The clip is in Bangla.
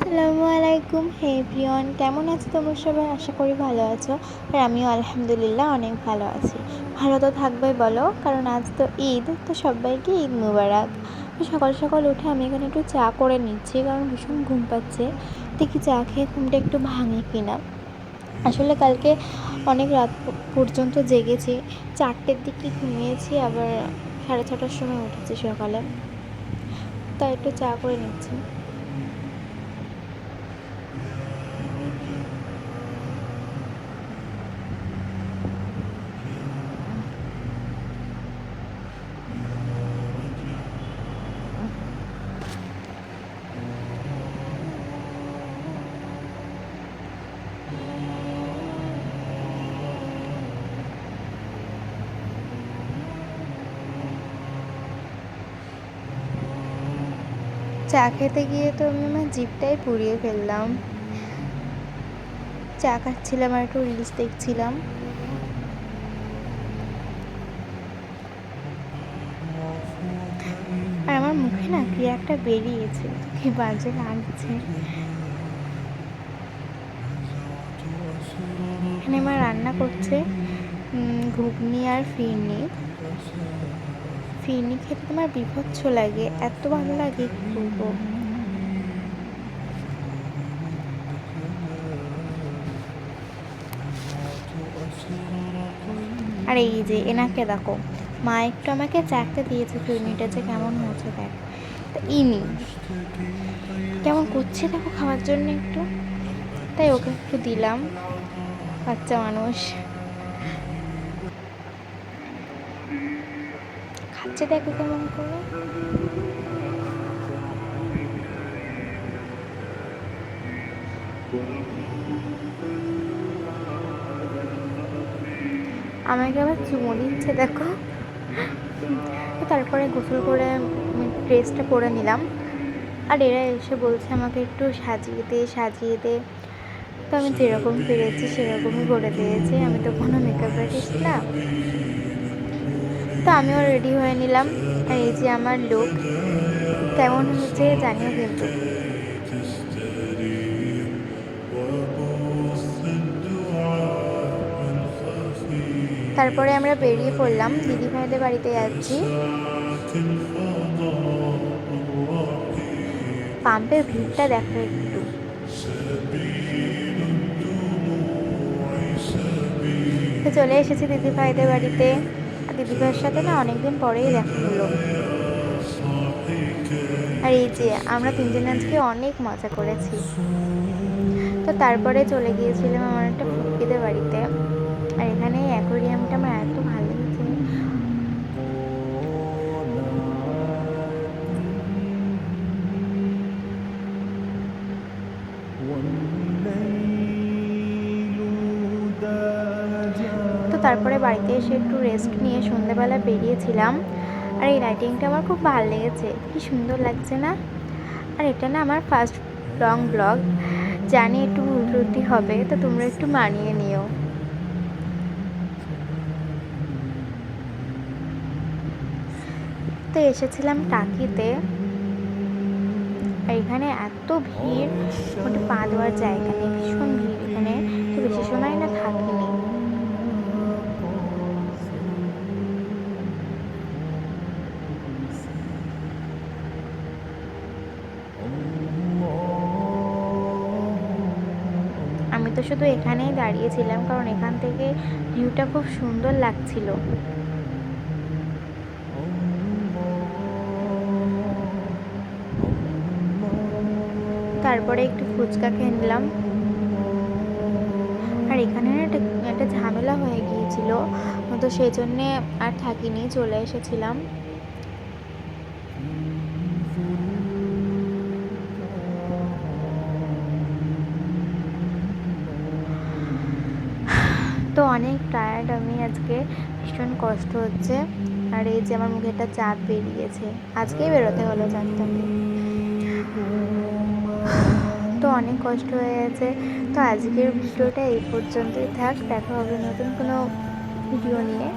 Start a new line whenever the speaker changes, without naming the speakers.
আসসালামু আলাইকুম হে এভরিওয়ান, কেমন আছো তোমরা সবাই? আশা করি ভালো আছো। আর আমিও আলহামদুলিল্লাহ অনেক ভালো আছি। ভালো তো থাকবেই বলো, কারণ আজ তো ঈদ, তো সবাইকে ঈদ মুবারক। তো সকাল সকাল উঠে আমি এখানে একটু চা করে নিচ্ছি, কারণ ভীষণ ঘুম পাচ্ছে। দেখি চা খেয়ে ঘুমটা একটু ভাঙে কিনা। আসলে কালকে অনেক রাত পর্যন্ত জেগেছি, 4টের দিকে ঘুমিয়েছি, আবার 6:30টার সময় উঠেছি সকালে। তাই একটু চা করে নিচ্ছি। চা খেতে গিয়ে তো আমি আমার জিভটাই পুড়িয়ে ফেললাম। চা খাচ্ছিলাম আর একটু রিলস দেখছিলাম। আর আমার মুখে না কি একটা বেরিয়েছে, কি বাজে লাগছে। এখানে মা রান্না করছে ঘুগনি আর ফিরনি। ফিরনি খেতে তোমার বিভৎস লাগে, এত ভালো লাগে কি বলবো। আর এই যে এনাকে দেখো, মা একটু আমাকে চাখতে দিয়েছে ফিরনিটা যে কেমন হয়েছে দেখ। তা ইনি কেমন করছে দেখো খাওয়ার জন্য একটু, তাই ওকে একটু দিলাম। বাচ্চা মানুষ খাচ্ছে, দেখো কেমন করে। আমাকে আবার চুমো দিচ্ছে দেখো। তারপরে গোসল করে ড্রেসটা পরে নিলাম। আর এরা এসে বলছে আমাকে একটু সাজিয়ে দে সাজিয়ে দে। তো আমি যেরকম পেরেছি সেরকমই করে দিয়েছি, আমি তো কোনো মেকআপ আর্টিস্ট না। তো আমিও রেডি হয়ে নিলাম। আর এই যে আমার লুক, কেমন হয়েছে জানিও কিন্তু। তারপরে আমরা বেরিয়ে পড়লাম, দিদিভাইদের বাড়িতে যাচ্ছি। পাম্পের ভিড়টা দেখো একটু। তো চলে এসেছি দিদিভাইদের বাড়িতে। আর দিদিভাইয়ের সাথে না অনেকদিন পরেই দেখা হলো। আর এই যে আমরা তিনজনে আজকে অনেক মজা করেছি। তো তারপরে চলে গিয়েছিলাম আমার একটা ফুপিদের বাড়িতে। আর এখানে অ্যাকোয়ারিয়ামটা আমার এত ভালো লেগেছে। তো তারপরে বাড়িতে এসে একটু রেস্ট নিয়ে সন্ধ্যেবেলা বেরিয়েছিলাম। আর এই লাইটিংটা আমার খুব ভালো লেগেছে, কি সুন্দর লাগছে না। আর এটা না আমার ফার্স্ট লং ব্লগ, জানি একটু ভুল ত্রুটি হবে, তো তোমরা একটু মানিয়ে নিও। তো এসেছিলাম টাকিতে। আর এখানে এত ভিড়, ওটা পা দেওয়ার জায়গা নেই, ভীষণ ভিড় এখানে। তো বেশি সময় না থাকিনি। আমি তো শুধু এখানেই দাঁড়িয়েছিলাম, কারণ এখান থেকে ভিউটা খুব সুন্দর লাগছিল। তারপরে একটু ফুচকা খেয়ে নিলাম। আর এখানে একটা ঝামেলা হয়ে গিয়েছিল, তো সেই জন্যে আর থাকিনি, চলে এসেছিলাম। তো অনেক টায়ার্ড আমি আজকে, ভীষণ কষ্ট হচ্ছে। আর এই যে আমার মুখে একটা চাঁদ বেরিয়েছে, আজকেই বেরোতে হলো চাঁদটাকে। তো অনেক কষ্ট হয়ে গেছে। তো আজকের ভিডিওটা এই পর্যন্তই থাক, দেখা হবে নতুন কোনো ভিডিও নিয়ে।